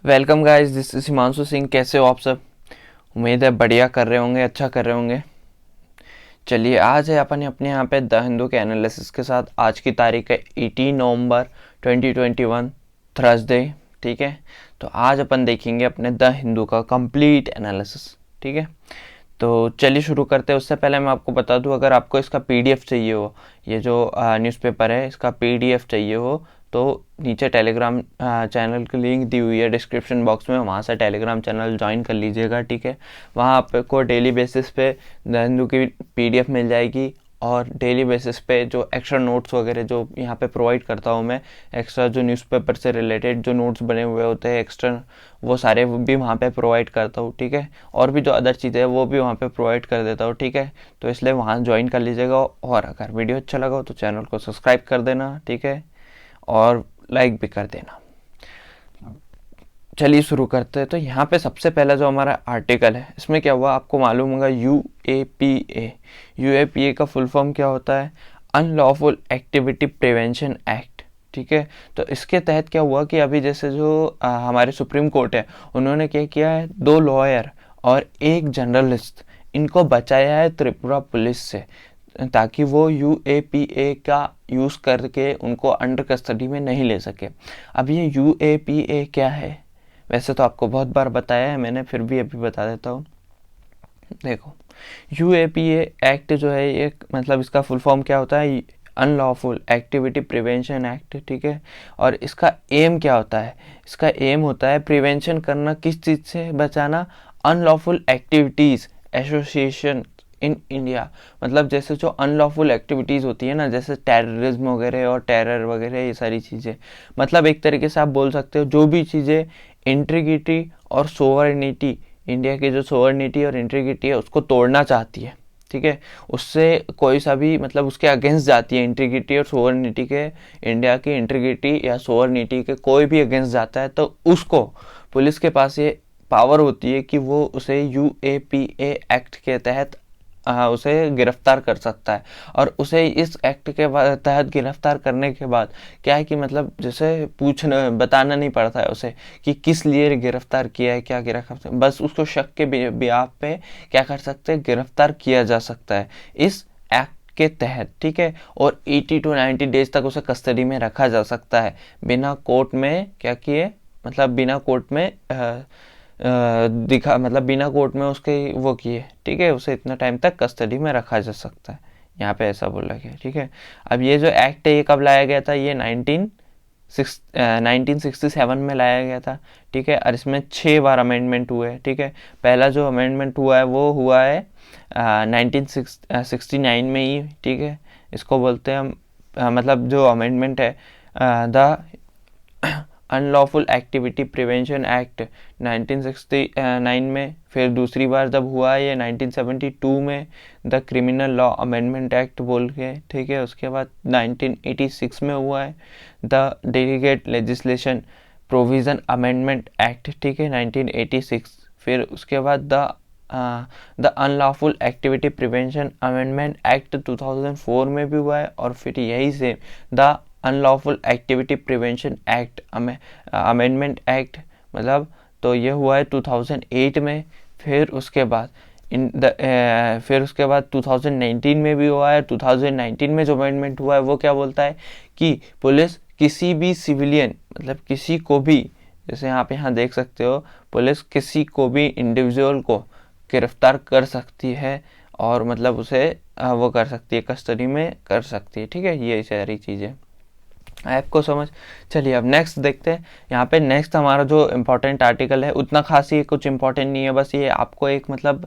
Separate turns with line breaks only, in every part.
Welcome guys, this is Himanshu Singh. कैसे हो आप सब? उम्मीद है बढ़िया कर रहे होंगे, अच्छा कर रहे होंगे। चलिए, आज है अपन अपने यहाँ पे द हिंदू के एनालिसिस के साथ। आज की तारीख है 18 नवंबर 2021, थर्सडे। ठीक है, तो आज अपन देखेंगे अपने द हिंदू का कंप्लीट एनालिसिस। ठीक है, तो चलिए शुरू करते हैं। उससे पहले मैं आपको बता दूं, अगर आपको इसका पीडीएफ चाहिए हो, ये जो न्यूज़पेपर है इसका पीडीएफ चाहिए हो, तो नीचे टेलीग्राम चैनल की लिंक दी हुई है डिस्क्रिप्शन बॉक्स में, वहाँ से टेलीग्राम चैनल ज्वाइन कर लीजिएगा। ठीक है, वहाँ आपको डेली बेसिस पे द हिंदू की पीडीएफ मिल जाएगी, और डेली बेसिस पे जो एक्स्ट्रा नोट्स वगैरह जो यहाँ पे प्रोवाइड करता हूँ मैं, एक्स्ट्रा जो न्यूज़पेपर से रिलेटेड जो नोट्स बने हुए होते हैं एक्स्ट्रा, वो सारे भी वहाँ पे प्रोवाइड करता हूँ। ठीक है, और भी जो अदर चीज़ें हैं वो भी वहाँ पे प्रोवाइड कर देता हूँ। ठीक है, तो इसलिए वहाँ ज्वाइन कर लीजिएगा, और अगर वीडियो अच्छा लगा हो तो चैनल को सब्सक्राइब कर देना। ठीक है, और लाइक भी कर देना। चलिए शुरू करते हैं। तो यहाँ पे सबसे पहला जो हमारा आर्टिकल है, इसमें क्या हुआ आपको मालूम होगा, UAPA। UAPA का फुल फॉर्म क्या होता है? Unlawful activity prevention act. ठीक है, तो इसके तहत क्या हुआ कि अभी जैसे जो हमारे सुप्रीम कोर्ट है, उन्होंने क्या किया है, 2 लॉयर और 1 जर्नलिस्ट, इनको बचाया है त्रिपुरा पुलिस से, ताकि वो UAPA का यूज़ करके उनको अंडर कस्टडी में नहीं ले सके। अब ये UAPA क्या है? वैसे तो आपको बहुत बार बताया है मैंने, फिर भी अभी बता देता हूँ। देखो, UAPA एक्ट जो है, ये मतलब इसका फुल फॉर्म क्या होता है? Unlawful activity prevention act. ठीक है, और इसका एम क्या होता है? इसका एम होता है प्रिवेंशन करना। किस चीज़ से बचाना? Unlawful activities association in India. मतलब जैसे जो अनलॉफुल एक्टिविटीज़ होती है ना, जैसे टेररिज्म वगैरह और टेरर वगैरह, ये सारी चीज़ें, मतलब एक तरीके से आप बोल सकते हो जो भी चीज़ें इंटीग्रिटी और सोवरेनिटी, इंडिया की जो सोवरेनिटी और इंटीग्रिटी है उसको तोड़ना चाहती है। ठीक है, उससे कोई सा भी मतलब उसके अगेंस्ट जाती है, इंटीग्रिटी और सोवरेनिटी के, इंडिया की इंटीग्रिटी या सोवरेनिटी के कोई भी अगेंस्ट जाता है, तो उसको पुलिस के पास ये पावर होती है कि वो उसे UAPA एक्ट के तहत उसे गिरफ्तार कर सकता है। और उसे इस एक्ट के तहत गिरफ्तार करने के बाद क्या है कि मतलब जैसे पूछना बताना नहीं पड़ता है उसे कि किस लिए गिरफ्तार किया है, क्या गिरफ्तार, बस उसको शक के बिहाफ पे क्या कर सकते हैं, गिरफ्तार किया जा सकता है इस एक्ट के तहत। ठीक है, और 80 to 90 डेज तक उसे कस्टडी में रखा जा सकता है, बिना कोर्ट में क्या किए, मतलब बिना कोर्ट में दिखा, मतलब बिना कोर्ट में उसके वो किए। ठीक है, उसे इतना टाइम तक कस्टडी में रखा जा सकता है, यहाँ पे ऐसा बोला गया। ठीक है, अब ये जो एक्ट है ये कब लाया गया था? ये 1967 में लाया गया था। ठीक है, और इसमें 6 बार अमेंडमेंट हुए। ठीक है, पहला जो अमेंडमेंट हुआ है वो हुआ है 1969 में ही। ठीक है, इसको बोलते हैं हम मतलब जो अमेंडमेंट है the unlawful activity prevention act 1969 में। फिर दूसरी बार जब हुआ है ये 1972 में, the criminal law amendment act बोल के। ठीक है, उसके बाद 1986 में हुआ है the delegate legislation provision amendment act. ठीक है, 1986। फिर उसके बाद the unlawful activity prevention amendment act 2004 में भी हुआ है, और फिर यही से the unlawful activity prevention act amendment act, मतलब तो ये हुआ है 2008 में। फिर उसके बाद फिर उसके बाद 2019 में भी हुआ है। 2019 में जो अमेंडमेंट हुआ है वो क्या बोलता है कि पुलिस किसी भी सिविलियन, मतलब किसी को भी, जैसे यहाँ देख सकते हो, पुलिस किसी को भी इंडिविजुअल को गिरफ्तार कर सकती है, और मतलब उसे वो कर सकती है, कस्टडी में कर सकती है। ठीक है, ये सारी चीज़ें आपको समझ। चलिए अब नेक्स्ट देखते हैं। यहाँ पे नेक्स्ट हमारा जो इम्पोर्टेंट आर्टिकल है, उतना खास ही कुछ इम्पोर्टेंट नहीं है, बस ये आपको एक मतलब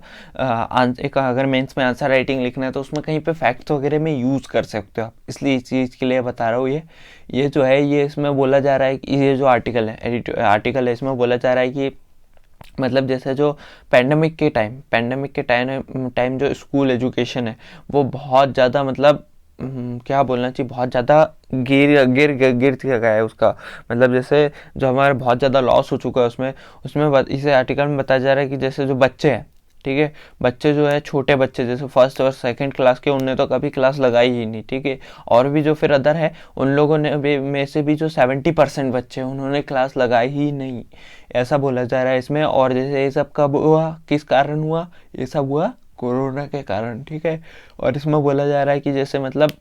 एक अगर मेंस में आंसर राइटिंग लिखना है तो उसमें कहीं पे फैक्ट्स वगैरह में यूज़ कर सकते हो आप, इसलिए इस चीज़ के लिए बता रहा हूँ। ये जो है, ये इसमें बोला जा रहा है कि ये जो आर्टिकल है इसमें बोला जा रहा है कि मतलब जैसे जो पैंडेमिक के टाइम जो स्कूल एजुकेशन है वो बहुत ज़्यादा मतलब क्या बोलना चाहिए, बहुत ज़्यादा गिर गिर गिर गया है उसका, मतलब जैसे जो हमारा बहुत ज़्यादा लॉस हो चुका है उसमें उसमें इस आर्टिकल में बताया जा रहा है कि जैसे जो बच्चे हैं ठीक है। बच्चे जो है छोटे बच्चे जैसे फर्स्ट और सेकंड क्लास के, उनने तो कभी क्लास लगाई ही नहीं, ठीक है। और भी जो फिर अदर है उन लोगों ने में से भी जो 70% बच्चे हैं उन्होंने क्लास लगाई ही नहीं, ऐसा बोला जा रहा है इसमें। और जैसे ये सब कब हुआ, किस कारण हुआ, ये सब हुआ कोरोना के कारण, ठीक है। और इसमें बोला जा रहा है कि जैसे मतलब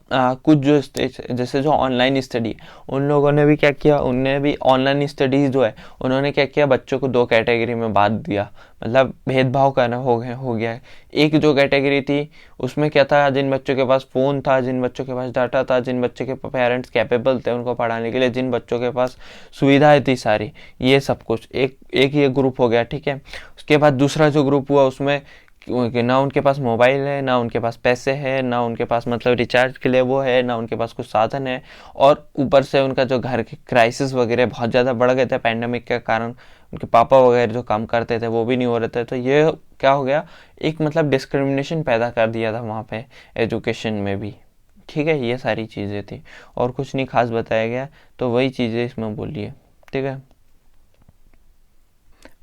कुछ जो स्टेज जैसे जो ऑनलाइन स्टडी उन लोगों ने भी क्या किया, उनने भी ऑनलाइन स्टडीज़ जो है उन्होंने क्या किया, बच्चों को दो कैटेगरी में बांट दिया, मतलब भेदभाव करना हो गया है। एक जो कैटेगरी थी उसमें क्या था, जिन बच्चों के पास फ़ोन था, जिन बच्चों के पास डाटा था, जिन बच्चों के पेरेंट्स कैपेबल थे उनको पढ़ाने के लिए, जिन बच्चों के पास सुविधाएं थी सारी, ये सब कुछ एक एक ये ग्रुप हो गया, ठीक है। उसके बाद दूसरा जो ग्रुप हुआ उसमें कि ना उनके पास मोबाइल है, ना उनके पास पैसे है, ना उनके पास मतलब रिचार्ज के लिए वो है, ना उनके पास कुछ साधन है। और ऊपर से उनका जो घर के क्राइसिस वगैरह बहुत ज़्यादा बढ़ गए थे पैंडमिक के कारण, उनके पापा वगैरह जो काम करते थे वो भी नहीं हो रहे थे। तो ये क्या हो गया, एक मतलब डिस्क्रिमिनेशन पैदा कर दिया था वहाँ पे एजुकेशन में भी, ठीक है। ये सारी चीज़ें थी और कुछ नहीं खास बताया गया, तो वही चीज़ें इसमें बोली है, ठीक है।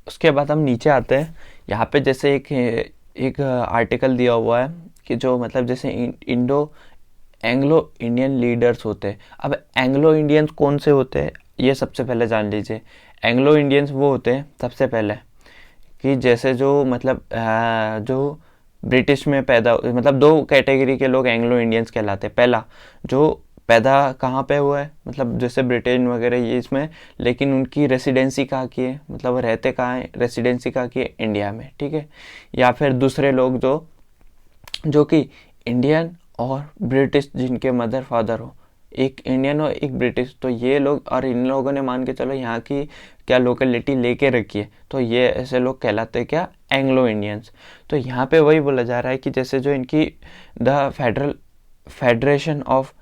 उसके बाद हम नीचे आते हैं, यहाँ पे जैसे एक आर्टिकल दिया हुआ है कि जो मतलब जैसे इंडो एंग्लो इंडियन लीडर्स होते हैं। अब एंग्लो इंडियंस कौन से होते हैं ये सबसे पहले जान लीजिए। एंग्लो इंडियंस वो होते हैं सबसे पहले कि जैसे जो मतलब जो ब्रिटिश में पैदा, मतलब दो कैटेगरी के लोग एंग्लो इंडियंस कहलाते हैं। पहला जो पैदा कहाँ पे हुआ है, मतलब जैसे ब्रिटेन वगैरह ये इसमें, लेकिन उनकी रेसिडेंसी कहाँ की है, मतलब वो रहते कहाँ है, रेसिडेंसी कहाँ की है, इंडिया में, ठीक है। या फिर दूसरे लोग जो जो कि इंडियन और ब्रिटिश, जिनके मदर फादर हो, एक इंडियन और एक ब्रिटिश, तो ये लोग, और इन लोगों ने मान के चलो यहाँ की क्या लोकेलिटी लेके रखी है, तो ये ऐसे लोग कहलाते हैं क्या, एंग्लो इंडियंस। तो यहाँ पे वही बोला जा रहा है कि जैसे जो इनकी the federation of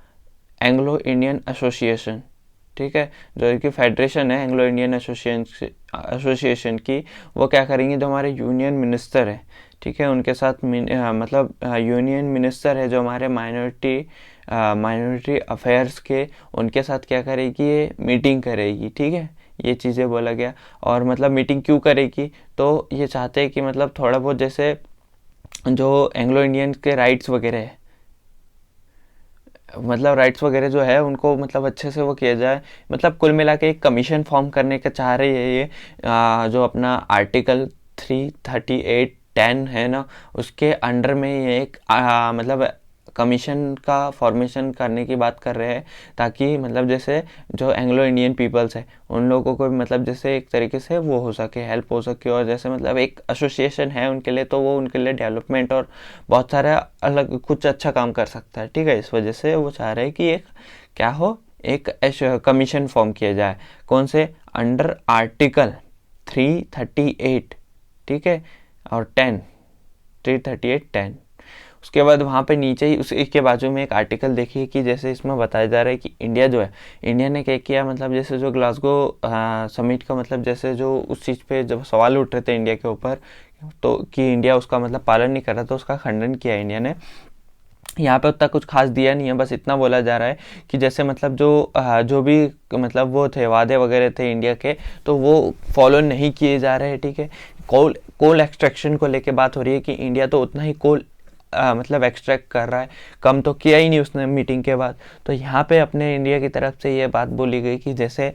Anglo Indian association, ठीक है, जो इनकी फेडरेशन है एंग्लो इंडियन एसोसिएशन की, वो क्या करेंगे, जो हमारे यूनियन मिनिस्टर है, ठीक है, उनके साथ मतलब यूनियन मिनिस्टर है जो हमारे माइनॉरिटी अफेयर्स के, उनके साथ क्या करेगी, ये मीटिंग करेगी, ठीक है। ये चीज़ें बोला गया। और मतलब मीटिंग क्यों करेगी, तो ये चाहते हैं कि मतलब थोड़ा बहुत जैसे जो एंग्लो इंडियन के राइट्स वगैरह है, मतलब राइट्स वगैरह जो है उनको मतलब अच्छे से वो किया जाए, मतलब कुल मिला के एक कमीशन फॉर्म करने का चाह रही है ये। जो अपना आर्टिकल 338(10) है ना, उसके अंडर में ये एक मतलब कमीशन का फॉर्मेशन करने की बात कर रहे हैं, ताकि मतलब जैसे जो एंग्लो इंडियन पीपल्स है उन लोगों को भी मतलब जैसे एक तरीके से वो हो सके, हेल्प हो सके, और जैसे मतलब एक एसोसिएशन है उनके लिए, तो वो उनके लिए डेवलपमेंट और बहुत सारा अलग कुछ अच्छा काम कर सकता है, ठीक है। इस वजह से वो चाह रहे हैं कि एक क्या हो, एक कमीशन फॉर्म किया जाए, कौन से, अंडर आर्टिकल 338, ठीक है, और 10, 338(10). उसके बाद वहाँ पे नीचे ही उसके बाजू में एक आर्टिकल देखिए कि जैसे इसमें बताया जा रहा है कि इंडिया जो है, इंडिया ने क्या किया, मतलब जैसे जो ग्लासगो समिट का मतलब जैसे जो उस चीज़ पे जब सवाल उठ रहे थे इंडिया के ऊपर, तो कि इंडिया उसका मतलब पालन नहीं कर रहा, तो उसका खंडन किया इंडिया ने। यहाँ पे उतना कुछ खास दिया नहीं है, बस इतना बोला जा रहा है कि जैसे मतलब जो भी मतलब वो थे वादे वगैरह थे इंडिया के, तो वो फॉलो नहीं किए जा रहे हैं, ठीक है। कोल एक्सट्रैक्शन को लेके बात हो रही है कि इंडिया तो उतना ही कोल मतलब एक्सट्रैक्ट कर रहा है, कम तो किया ही नहीं उसने मीटिंग के बाद। तो यहाँ पे अपने इंडिया की तरफ से ये बात बोली गई कि जैसे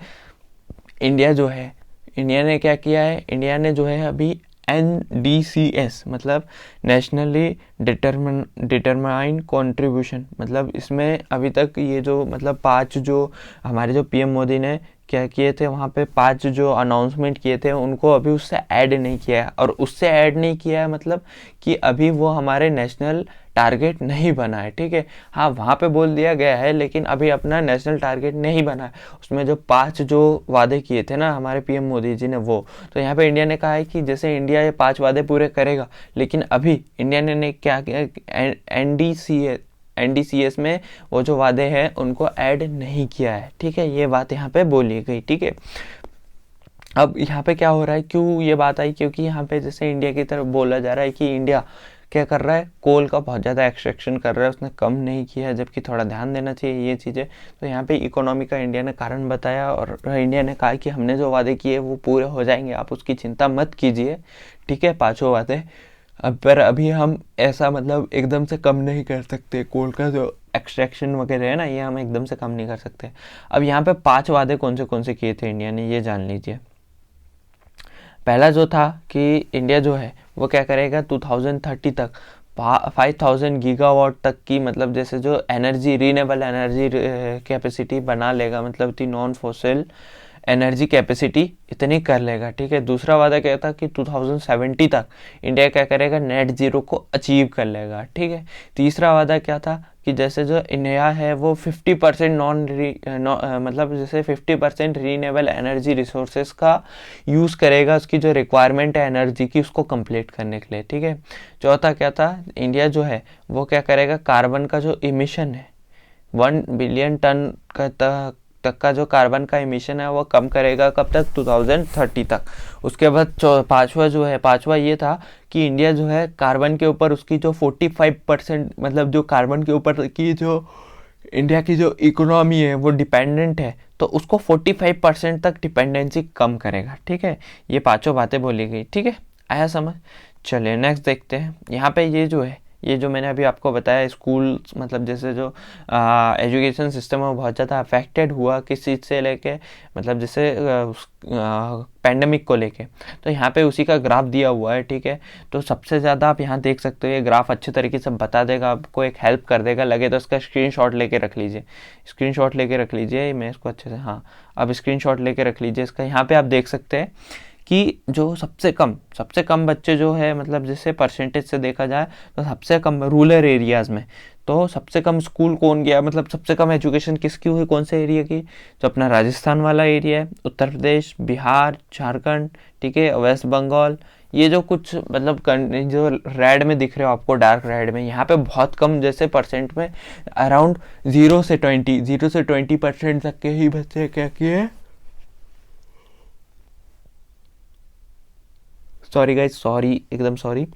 इंडिया जो है, इंडिया ने क्या किया है, इंडिया ने जो है अभी NDCS मतलब नेशनली डिटरमाइंड कंट्रीब्यूशन, मतलब इसमें अभी तक ये जो मतलब 5 जो हमारे जो PM मोदी ने क्या किए थे, वहाँ पे 5 जो अनाउंसमेंट किए थे उनको अभी उससे ऐड नहीं किया है। और उससे ऐड नहीं किया है मतलब कि अभी वो हमारे नेशनल टारगेट नहीं बना है, ठीक है। हाँ, वहाँ पे बोल दिया गया है, लेकिन अभी अपना नेशनल टारगेट नहीं बना है। उसमें जो 5 जो वादे किए थे ना हमारे PM मोदी जी ने, वो तो यहाँ पे इंडिया ने कहा है कि जैसे इंडिया ये 5 वादे पूरे करेगा, लेकिन अभी इंडिया ने क्या किया, NDCS में वो जो वादे हैं उनको ऐड नहीं किया है, ठीक है। ये बात यहाँ पे बोली गई, ठीक है। अब यहाँ पे क्या हो रहा है, क्यों ये बात आई, क्योंकि यहाँ पे जैसे इंडिया की तरफ बोला जा रहा है कि इंडिया क्या कर रहा है, कोल का बहुत ज़्यादा एक्सट्रैक्शन कर रहा है, उसने कम नहीं किया है, जबकि थोड़ा ध्यान देना चाहिए ये चीज़ें। तो यहाँ पे इकोनॉमी का इंडिया ने कारण बताया, और इंडिया ने कहा कि हमने जो वादे किए वो पूरे हो जाएंगे, आप उसकी चिंता मत कीजिए, ठीक है। 5 वादे अब पर अभी हम ऐसा मतलब एकदम से कम नहीं कर सकते, कोल का जो एक्सट्रैक्शन वगैरह है ना, ये हम एकदम से कम नहीं कर सकते। अब यहाँ पे 5 वादे कौन से किए थे इंडिया ने, ये जान लीजिए। पहला जो था कि इंडिया जो है वो क्या करेगा 2030 तक 5000 गीगावाट तक की मतलब जैसे जो एनर्जी, रीनेबल एनर्जी कैपेसिटी बना लेगा, मतलब कि नॉन फॉसिल एनर्जी कैपेसिटी इतनी कर लेगा, ठीक है। दूसरा वादा क्या था कि 2070 तक इंडिया क्या करेगा, नेट जीरो को अचीव कर लेगा, ठीक है। तीसरा वादा क्या था कि जैसे जो इंडिया है वो 50% मतलब जैसे 50% रीनेबल एनर्जी रिसोर्सेज का यूज़ करेगा, उसकी जो रिक्वायरमेंट है एनर्जी की उसको कंप्लीट करने के लिए, ठीक है। चौथा क्या था, इंडिया जो है वो क्या करेगा, कार्बन का जो इमिशन है 1 बिलियन टन तक का जो कार्बन का इमिशन है वो कम करेगा, कब तक, 2030 तक। उसके बाद पांचवा ये था कि इंडिया जो है कार्बन के ऊपर उसकी जो 45% मतलब जो कार्बन के ऊपर की जो इंडिया की जो इकोनॉमी है वो डिपेंडेंट है, तो उसको 45% तक डिपेंडेंसी कम करेगा, ठीक है। ये पांचों बातें बोली गई, ठीक है, आया समझ। चलिए नेक्स्ट देखते हैं। यहाँ पे ये जो है, ये जो मैंने अभी आपको बताया, स्कूल मतलब जैसे जो एजुकेशन सिस्टम है वो बहुत ज़्यादा अफेक्टेड हुआ किस चीज़ से लेके, मतलब जैसे पैंडमिक को लेके। तो यहाँ पे उसी का ग्राफ दिया हुआ है, ठीक है। तो सबसे ज़्यादा आप यहाँ देख सकते हो, ये ग्राफ अच्छे तरीके से बता देगा आपको, एक हेल्प कर देगा, लगे तो इसका स्क्रीनशॉट लेके रख लीजिए, स्क्रीनशॉट लेके रख लीजिए। मैं इसको अच्छे से, हाँ, अब स्क्रीनशॉट लेके रख लीजिए इसका। यहाँ पे आप देख सकते हैं कि जो सबसे कम बच्चे जो है, मतलब जैसे परसेंटेज से देखा जाए तो सबसे कम रूरल एरियाज़ में, तो सबसे कम स्कूल कौन गया, मतलब सबसे कम एजुकेशन किसकी हुई, कौन से एरिया की, जो अपना राजस्थान वाला एरिया है, उत्तर प्रदेश, बिहार, झारखंड, ठीक है, वेस्ट बंगाल। ये जो कुछ मतलब जो रेड में दिख रहे हो आपको, डार्क रेड में, यहाँ पे बहुत कम जैसे परसेंट में, अराउंड 0 से 20% तक के ही बच्चे क्या किए, सॉरी गाइज, सॉरी, एकदम सॉरी।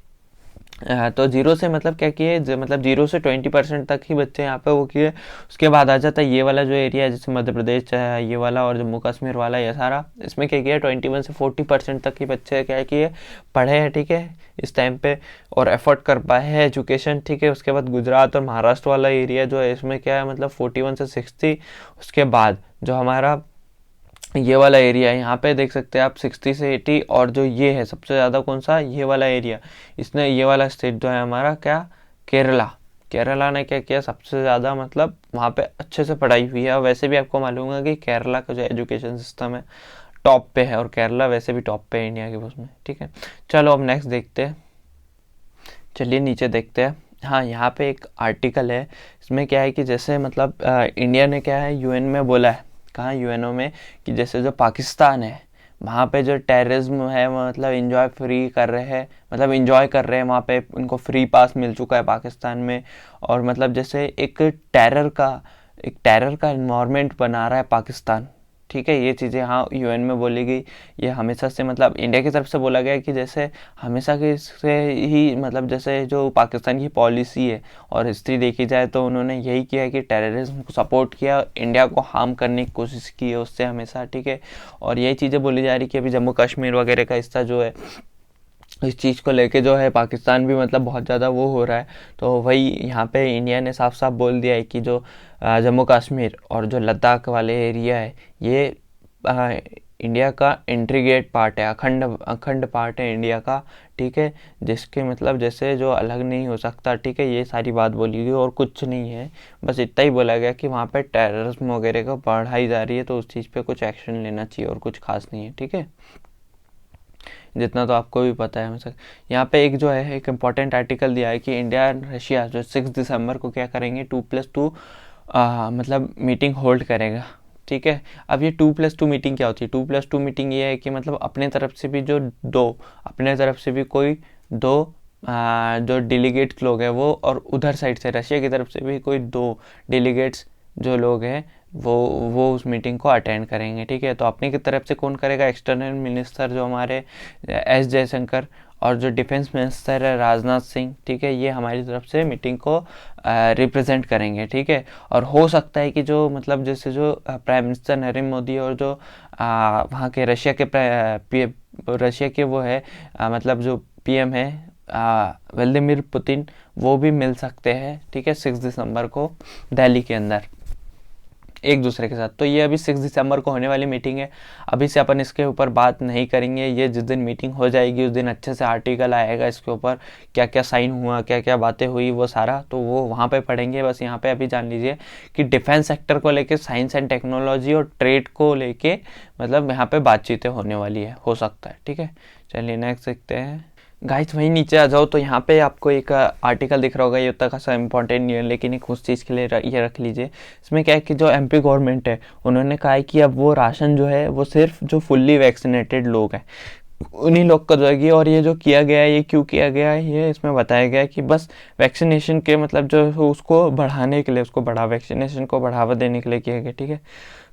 तो जीरो से मतलब क्या किए, मतलब 0 से 20% तक ही बच्चे यहाँ पे वो किए। उसके बाद आ जाता है ये वाला जो एरिया है, जैसे मध्य प्रदेश ये वाला और जम्मू कश्मीर वाला, ये सारा, इसमें क्या किया 21 से 40% तक ही बच्चे क्या किए, पढ़े हैं, ठीक है, इस टाइम पे, और एफर्ट कर पाए हैं एजुकेशन, ठीक है। उसके बाद गुजरात और महाराष्ट्र वाला एरिया जो है, इसमें क्या है, मतलब 41 से 60। उसके बाद जो हमारा ये वाला एरिया है, यहाँ पे देख सकते हैं आप 60 से 80। और जो ये है सबसे ज़्यादा कौन सा, ये वाला एरिया, इसने ये वाला स्टेट जो है हमारा क्या, केरला, केरला ने क्या किया सबसे ज़्यादा, मतलब वहाँ पे अच्छे से पढ़ाई हुई है। और वैसे भी आपको मालूम है कि केरला का जो एजुकेशन सिस्टम है टॉप पे है, और केरला वैसे भी टॉप पे है इंडिया के उसमें, ठीक है। चलो अब नेक्स्ट देखते हैं, चलिए नीचे देखते हैं। हाँ, यहाँ पे एक आर्टिकल है, इसमें क्या है कि जैसे मतलब इंडिया ने क्या है यूएन में बोला है, कहाँ, यूएनओ में, कि जैसे जो पाकिस्तान है वहाँ पे जो टेररिज्म है वो मतलब इंजॉय फ्री कर रहे हैं, मतलब इंजॉय कर रहे हैं वहाँ पे, उनको फ्री पास मिल चुका है पाकिस्तान में। और मतलब जैसे एक टेरर का इन्वायरमेंट बना रहा है पाकिस्तान, ठीक है। ये चीज़ें हाँ यूएन में बोली गई। ये हमेशा से मतलब इंडिया की तरफ से बोला गया कि जैसे हमेशा के से ही मतलब जैसे जो पाकिस्तान की पॉलिसी है और हिस्ट्री देखी जाए तो उन्होंने यही किया है कि टेररिज्म को सपोर्ट किया, इंडिया को हार्म करने की कोशिश की है उससे हमेशा, ठीक है। और यही चीज़ें बोली जा रही कि अभी जम्मू कश्मीर वगैरह का हिस्सा जो है, इस चीज़ को लेके जो है पाकिस्तान भी मतलब बहुत ज़्यादा वो हो रहा है। तो वही यहाँ पे इंडिया ने साफ साफ बोल दिया है कि जो जम्मू कश्मीर और जो लद्दाख वाले एरिया है, ये इंडिया का इंटीग्रेट पार्ट है, अखंड अखंड पार्ट है इंडिया का, ठीक है। जिसके मतलब जैसे जो अलग नहीं हो सकता, ठीक है। ये सारी बात बोली गई और कुछ नहीं है, बस इतना ही बोला गया कि वहाँ पे टेररिज्म वगैरह का बढ़ाई जा रही है, तो उस चीज़ पे कुछ एक्शन लेना चाहिए, और कुछ खास नहीं है, ठीक है। जितना तो आपको भी पता है हमेशा। यहाँ पे एक जो है एक इम्पॉर्टेंट आर्टिकल दिया है कि इंडिया एंड रशिया जो 6 दिसंबर को क्या करेंगे, 2+2 मतलब मीटिंग होल्ड करेगा, ठीक है। अब ये 2+2 मीटिंग क्या होती है, 2+2 मीटिंग ये है कि मतलब अपने तरफ से भी जो अपने तरफ से भी कोई दो जो डेलीगेट्स लोग हैं वो, और उधर साइड से रशिया की तरफ से भी कोई 2 डेलीगेट्स जो लोग हैं वो उस मीटिंग को अटेंड करेंगे, ठीक है। तो अपनी की तरफ से कौन करेगा, एक्सटर्नल मिनिस्टर जो हमारे एस जयशंकर, और जो डिफेंस मिनिस्टर है राजनाथ सिंह, ठीक है, ये हमारी तरफ से मीटिंग को रिप्रेजेंट करेंगे, ठीक है। और हो सकता है कि जो मतलब जैसे जो प्राइम मिनिस्टर नरेंद्र मोदी और जो वहाँ के रशिया के वो है मतलब जो पीएम है व्लादिमीर पुतिन वो भी मिल सकते हैं, ठीक है, 6 दिसंबर को दिल्ली के अंदर एक दूसरे के साथ। तो ये अभी 6 दिसंबर को होने वाली मीटिंग है, अभी से अपन इसके ऊपर बात नहीं करेंगे। ये जिस दिन मीटिंग हो जाएगी उस दिन अच्छे से आर्टिकल आएगा इसके ऊपर, क्या क्या साइन हुआ, क्या क्या बातें हुई, वो सारा तो वो वहाँ पे पढ़ेंगे। बस यहाँ पे अभी जान लीजिए कि डिफेंस सेक्टर को लेके, साइंस एंड टेक्नोलॉजी और ट्रेड को लेके मतलब यहाँ पे बातचीतें होने वाली है, हो सकता है, ठीक है। चलिए नेक्स्ट देखते हैं गाइस। वहीं नीचे आ जाओ तो यहाँ पे आपको एक आर्टिकल दिख रहा होगा, ये उतना खासा इंपॉर्टेंट नहीं है लेकिन एक उस चीज़ के लिए ये रख लीजिए। इसमें क्या है कि जो एमपी गवर्नमेंट है उन्होंने कहा है कि अब वो राशन जो है वो सिर्फ जो फुल्ली वैक्सीनेटेड लोग हैं उन्हीं लोग को जाएगी। और ये जो किया गया है, ये क्यों किया गया है, ये इसमें बताया गया है कि बस वैक्सीनेशन के मतलब जो उसको बढ़ाने के लिए, उसको वैक्सीनेशन को बढ़ावा देने के लिए किया गया, ठीक है।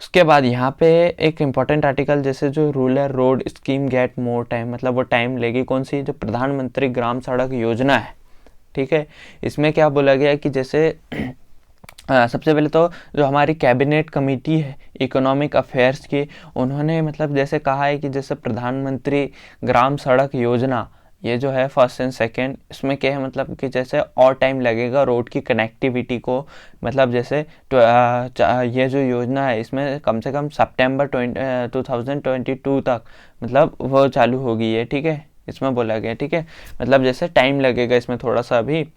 उसके बाद यहाँ पे एक इम्पॉर्टेंट आर्टिकल, जैसे जो rural road scheme get more time, मतलब वो टाइम लेगी, कौन सी, जो प्रधानमंत्री ग्राम सड़क योजना है, ठीक है। इसमें क्या बोला गया है कि जैसे सबसे पहले तो जो हमारी कैबिनेट कमेटी है इकोनॉमिक अफेयर्स की, उन्होंने मतलब जैसे कहा है कि जैसे प्रधानमंत्री ग्राम सड़क योजना, ये जो है फर्स्ट एंड सेकंड, इसमें क्या है मतलब कि जैसे और टाइम लगेगा रोड की कनेक्टिविटी को, मतलब जैसे ये जो योजना है इसमें कम से कम सितंबर 2022 तक मतलब वो चालू होगी है, ठीक है, इसमें बोला गया, ठीक है। मतलब जैसे टाइम लगेगा इसमें थोड़ा सा अभी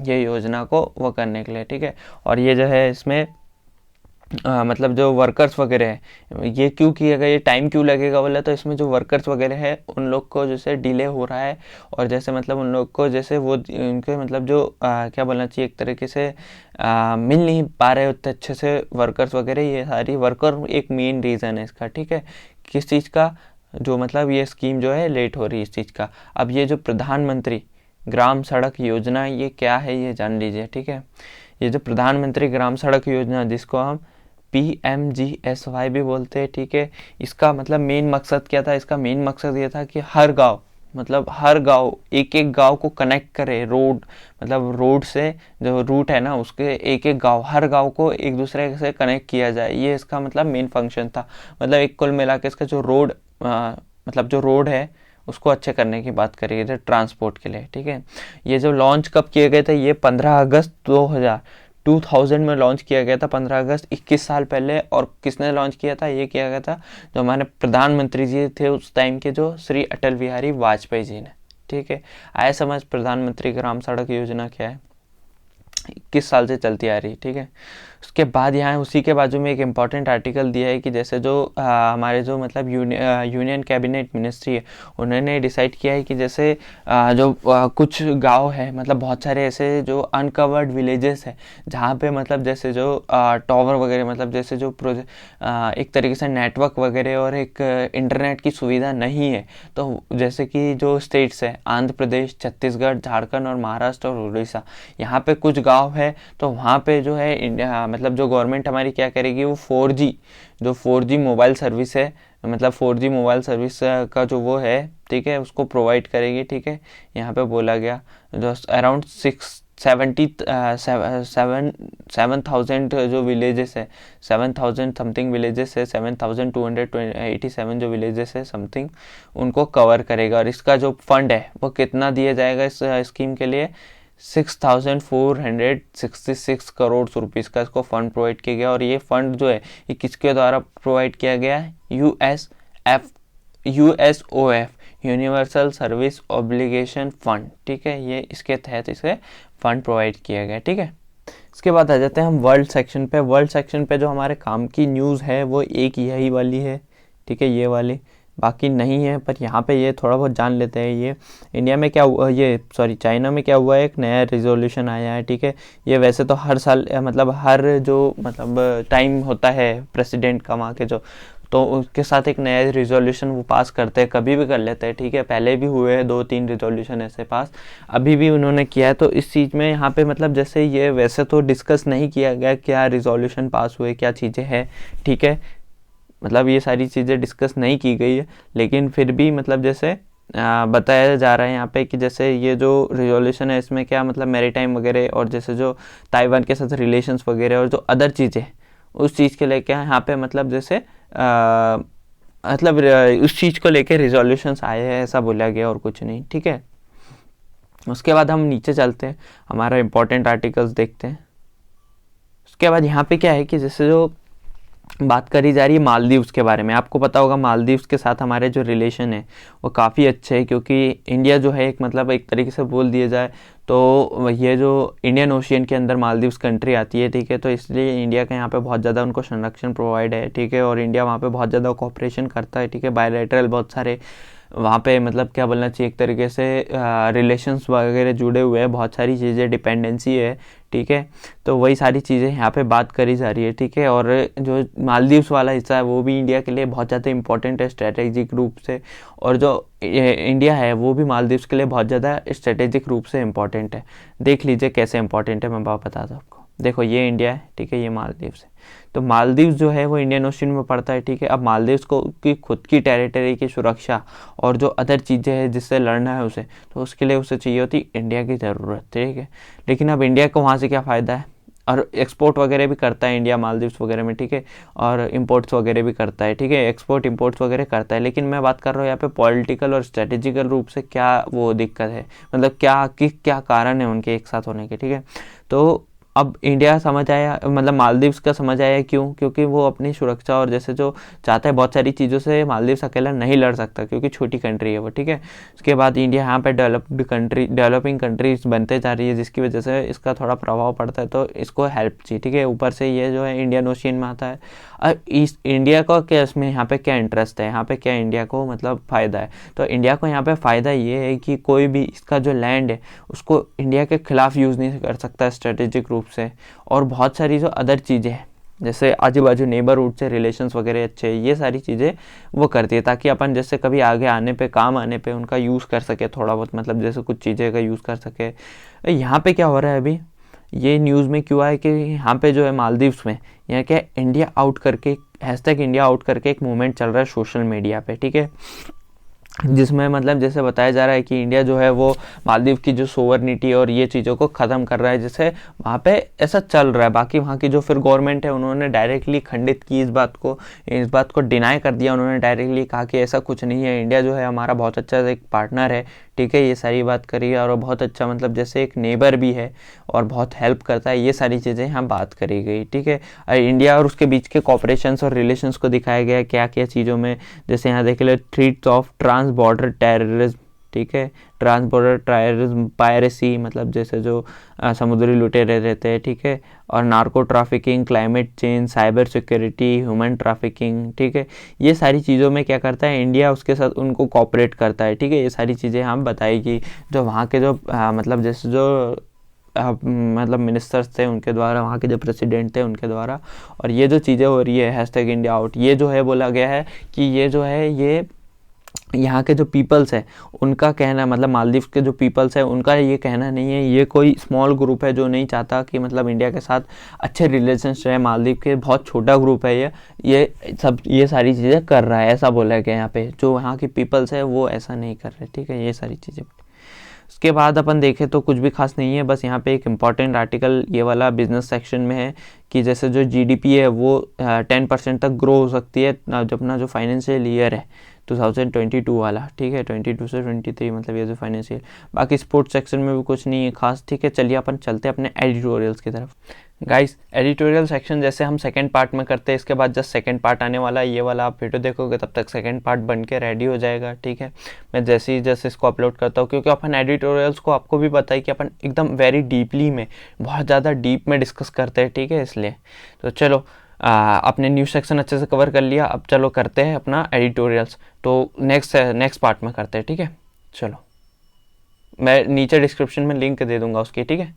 ये योजना को वो करने के लिए, ठीक है। और ये जो है इसमें मतलब जो वर्कर्स वगैरह है, ये क्यों किया गया, ये टाइम क्यों लगेगा बोला, तो इसमें जो वर्कर्स वगैरह है उन लोग को जैसे डिले हो रहा है, और जैसे मतलब उन लोग को जैसे वो उनके मतलब जो क्या बोलना चाहिए, एक तरीके से मिल नहीं पा रहे उतने अच्छे से वर्कर्स वगैरह, ये सारी वर्कर एक मेन रीज़न है इसका, ठीक है। किस चीज़ का, जो मतलब ये स्कीम जो है लेट हो रही है इस चीज़ का। अब ये जो प्रधानमंत्री ग्राम सड़क योजना, ये क्या है ये जान लीजिए, ठीक है। ये जो प्रधानमंत्री ग्राम सड़क योजना, जिसको हम PMGSY भी बोलते हैं, ठीक है, इसका मतलब मेन मकसद क्या था, इसका मेन मकसद ये था कि हर गांव, मतलब हर गांव, एक एक गांव को कनेक्ट करे, रोड मतलब रोड से जो रूट है ना उसके एक एक गांव, हर गांव को एक दूसरे से कनेक्ट किया जाए, ये इसका मतलब मेन फंक्शन था। मतलब एक कुल मिला के इसका जो रोड मतलब जो रोड है उसको अच्छे करने की बात करी गई थी ट्रांसपोर्ट के लिए, ठीक है। ये जो लॉन्च कब किए गए थे, ये 15 अगस्त 2000 में लॉन्च किया गया था, 15 अगस्त 21 साल पहले। और किसने लॉन्च किया था, ये किया गया था जो हमारे प्रधानमंत्री जी थे उस टाइम के, जो श्री अटल बिहारी वाजपेयी जी ने, ठीक है। आए समझ प्रधानमंत्री ग्राम सड़क योजना क्या है, 21 साल से चलती आ रही, ठीक है। उसके बाद यहाँ उसी के बाजू में एक इम्पॉर्टेंट आर्टिकल दिया है कि जैसे जो हमारे जो मतलब यूनियन कैबिनेट मिनिस्ट्री है, उन्होंने डिसाइड किया है कि जैसे जो कुछ गांव है, मतलब बहुत सारे ऐसे जो अनकवर्ड विलेजेस है जहाँ पे मतलब जैसे जो टावर वगैरह, मतलब जैसे जो एक तरीके से नेटवर्क वगैरह और एक इंटरनेट की सुविधा नहीं है। तो जैसे कि जो स्टेट्स है आंध्र प्रदेश, छत्तीसगढ़, झारखंड और महाराष्ट्र और उड़ीसा, यहाँ पे कुछ गांव है, तो वहाँ पे जो है इंडिया मतलब जो गवर्नमेंट हमारी क्या करेगी, वो 4G जो 4G मोबाइल सर्विस है, मतलब 4G मोबाइल सर्विस का जो वो है, ठीक है, उसको प्रोवाइड करेगी, ठीक है। यहाँ पे बोला गया जो अराउंड 7,000 जो विलेजेस है, 7,000 समथिंग विलेजेस है, 7,287 जो विलेजेस है समथिंग, उनको कवर करेगा। और इसका जो फंड है वो कितना दिया जाएगा इस स्कीम के लिए, 6,466 करोड़ रुपीज़ का इसको फंड प्रोवाइड किया गया। और ये फंड जो है ये किसके द्वारा प्रोवाइड किया गया है, USOF universal service obligation fund, ठीक है, ये इसके तहत इसे फंड प्रोवाइड किया गया, ठीक है। इसके बाद आ जाते हैं हम वर्ल्ड सेक्शन पे। वर्ल्ड सेक्शन पे जो हमारे काम की न्यूज़ है वो एक यही वाली है, ठीक है, ये वाली, बाकी नहीं है। पर यहाँ पे ये थोड़ा बहुत जान लेते हैं। ये इंडिया में क्या हुआ, ये सॉरी चाइना में क्या हुआ है, एक नया रिजोल्यूशन आया है, ठीक है। ये वैसे तो हर साल मतलब हर जो मतलब टाइम होता है प्रेसिडेंट का वहाँ के जो, तो उसके साथ एक नया रिजोल्यूशन वो पास करते हैं, कभी भी कर लेते हैं, ठीक है। पहले भी हुए हैं 2-3 रिजोल्यूशन ऐसे पास, अभी भी उन्होंने किया है। तो इस चीज़ में यहाँ पे मतलब जैसे ये वैसे तो डिस्कस नहीं किया गया क्या रिजोल्यूशन पास हुए, क्या चीज़ें हैं, ठीक है, मतलब ये सारी चीज़ें डिस्कस नहीं की गई है, लेकिन फिर भी मतलब जैसे बताया जा रहा है यहाँ पे कि जैसे ये जो रिजोल्यूशन है इसमें क्या मतलब मैरीटाइम वगैरह और जैसे जो ताइवान के साथ रिलेशंस वगैरह और जो अदर चीज़ें उस चीज़ के लेके यहाँ पे मतलब जैसे मतलब उस चीज़ को लेके रिजोल्यूशंस आए हैं, ऐसा बोला गया और कुछ नहीं, ठीक है। उसके बाद हम नीचे चलते हैं, हमारा इंपॉर्टेंट आर्टिकल्स देखते हैं। उसके बाद यहाँ पे क्या है कि जैसे जो बात करी जा रही है मालदीव्स के बारे में, आपको पता होगा मालदीव्स के साथ हमारे जो रिलेशन है वो काफ़ी अच्छे है, क्योंकि इंडिया जो है एक मतलब एक तरीके से बोल दिया जाए तो ये जो इंडियन ओशियन के अंदर मालदीव्स कंट्री आती है, ठीक है, तो इसलिए इंडिया का यहाँ पे बहुत ज़्यादा उनको संरक्षण प्रोवाइड है, ठीक है, और इंडिया वहाँ पे बहुत ज़्यादा कोऑपरेशन करता है, ठीक है, बायलैटरल बहुत सारे वहाँ पे मतलब क्या बोलना चाहिए, एक तरीके से रिलेशंस वगैरह जुड़े हुए हैं, बहुत सारी चीज़ें डिपेंडेंसी है, ठीक है, तो वही सारी चीज़ें यहाँ पे बात करी जा रही है, ठीक है। और जो मालदीव्स वाला हिस्सा है वो भी इंडिया के लिए बहुत ज़्यादा इंपॉर्टेंट है स्ट्रेटेजिक रूप से, और जो इंडिया है वो भी मालदीव्स के लिए बहुत ज़्यादा स्ट्रेटेजिक रूप से इम्पॉर्टेंट है। देख लीजिए कैसे इंपॉर्टेंट है, मैं बताता हूँ आपको। देखो ये इंडिया है, ठीक है, ये मालदीव्स है, तो मालदीव्स जो है वो इंडियन ओशन में पड़ता है, ठीक है। अब मालदीव्स को की खुद की टेरिटरी की सुरक्षा और जो अदर चीज़ें हैं जिससे लड़ना है उसे, तो उसके लिए उसे चाहिए होती इंडिया की ज़रूरत, ठीक है। लेकिन अब इंडिया को वहाँ से क्या फ़ायदा है, और एक्सपोर्ट वगैरह भी करता है इंडिया मालदीव्स वगैरह में, ठीक है, और इंपोर्ट्स वगैरह भी करता है, ठीक है, एक्सपोर्ट इंपोर्ट्स वगैरह करता है। लेकिन मैं बात कर रहा हूँ यहाँ पे पॉलिटिकल और स्ट्रेटेजिकल रूप से क्या वो दिक्कत है, मतलब क्या कारण है उनके एक साथ होने के, ठीक है। तो अब इंडिया समझ आया, मतलब मालदीव्स का समझ आया क्यों, क्योंकि वो अपनी सुरक्षा और जैसे जो चाहता है बहुत सारी चीज़ों से मालदीव्स अकेला नहीं लड़ सकता, क्योंकि छोटी कंट्री है वो, ठीक है। उसके बाद इंडिया यहाँ पे डेवलपिंग कंट्रीज बनते जा रही है, जिसकी वजह से इसका थोड़ा प्रभाव पड़ता है, तो इसको हेल्प चाहिए, ठीक है। ऊपर से ये जो है इंडियन ओशियन में आता है। अब ईस्ट इंडिया को क्या इसमें यहाँ पे क्या इंटरेस्ट है, यहाँ पे क्या इंडिया को मतलब फ़ायदा है, तो इंडिया को यहाँ पे फ़ायदा ये है कि कोई भी इसका जो लैंड है उसको इंडिया के खिलाफ यूज़ नहीं कर सकता स्ट्रेटेजिक रूप से, और बहुत सारी जो अदर चीज़ें हैं जैसे आजू बाजू नेबरहुड से रिलेशंस वगैरह अच्छे, ये सारी चीज़ें वो करती है, ताकि अपन जैसे कभी आगे आने पे काम आने पे उनका यूज़ कर सके थोड़ा बहुत, मतलब जैसे कुछ चीज़ें का यूज़ कर सके। यहाँ पे क्या हो रहा है अभी, ये न्यूज़ में क्यों आया कि यहाँ पे जो है मालदीव्स में यहाँ क्या इंडिया आउट करके #इंडिया आउट करके एक मूवमेंट चल रहा है सोशल मीडिया पे, ठीक है, जिसमें मतलब जैसे बताया जा रहा है कि इंडिया जो है वो मालदीव की जो सोवरनिटी और ये चीज़ों को ख़त्म कर रहा है, जैसे वहाँ पे ऐसा चल रहा है। बाकी वहाँ की जो फिर गवर्नमेंट है उन्होंने डायरेक्टली खंडित की इस बात को डिनाई कर दिया, उन्होंने डायरेक्टली कहा कि ऐसा कुछ नहीं है, इंडिया जो है हमारा बहुत अच्छा एक पार्टनर है, ठीक है, ये सारी बात करी है, और बहुत अच्छा मतलब जैसे एक नेबर भी है और बहुत हेल्प करता है, ये सारी चीज़ें यहाँ बात करी गई, ठीक है। इंडिया और उसके बीच के कॉपरेशंस और रिलेशंस को दिखाया गया क्या क्या चीज़ों में, जैसे यहाँ देख ले threats of trans border terrorism, ठीक है, ट्रांस बॉर्डर टेररिज्म, पायरेसी मतलब जैसे जो समुद्री लुटेरे रहते हैं, ठीक है, और narco trafficking, climate change, cyber security, human trafficking, ठीक है, ये सारी चीज़ों में क्या करता है इंडिया उसके साथ उनको कॉपरेट करता है, ठीक है। ये सारी चीज़ें हम बताएगी जो वहाँ के जो मतलब जैसे जो मतलब मिनिस्टर्स थे उनके द्वारा, वहाँ के जो प्रेसिडेंट थे उनके द्वारा, और ये जो चीज़ें हो रही है #इंडिया आउट, ये जो है बोला गया है कि ये जो है ये यहाँ के जो पीपल्स है उनका कहना, मतलब मालदीव के जो पीपल्स है उनका ये कहना नहीं है, ये कोई स्मॉल ग्रुप है जो नहीं चाहता कि मतलब इंडिया के साथ अच्छे रिलेशंस रहे, मालदीव के बहुत छोटा ग्रुप है ये सारी चीज़ें कर रहा है, ऐसा बोला गया यहाँ पे। जो यहाँ की पीपल्स है वो ऐसा नहीं कर रहे, ठीक है, ये सारी चीज़ें। उसके बाद अपन देखें तो कुछ भी खास नहीं है, बस यहाँ पे एक इम्पॉर्टेंट आर्टिकल ये वाला बिजनेस सेक्शन में है कि जैसे जो जीडीपी है वो 10% तक ग्रो हो सकती है जब अपना जो फाइनेंशियल ईयर है 2022 वाला, ठीक है, 22 से 23 मतलब ये जो फाइनेंशियल। बाकी स्पोर्ट्स सेक्शन में भी कुछ नहीं है खास, ठीक है। चलिए अपन चलते हैं अपने एडिटोरियल्स की तरफ। गाइस एडिटोरियल सेक्शन जैसे हम सेकंड पार्ट में करते हैं, इसके बाद जस्ट सेकंड पार्ट आने वाला है, ये वाला आप वीडियो देखोगे तब तक सेकंड पार्ट बन के रेडी हो जाएगा, ठीक है। मैं जैसे इसको अपलोड करता हूँ, क्योंकि अपन एडिटोरियल्स को आपको भी पता है कि अपन एकदम वेरी डीपली में बहुत ज़्यादा डीप में डिस्कस करते हैं, ठीक है, इसलिए। तो चलो अपने न्यूज़ सेक्शन अच्छे से कवर कर लिया, अब चलो करते हैं अपना एडिटोरियल्स, तो नेक्स्ट पार्ट में करते हैं, ठीक है। चलो मैं नीचे डिस्क्रिप्शन में लिंक दे दूँगा उसकी, ठीक है।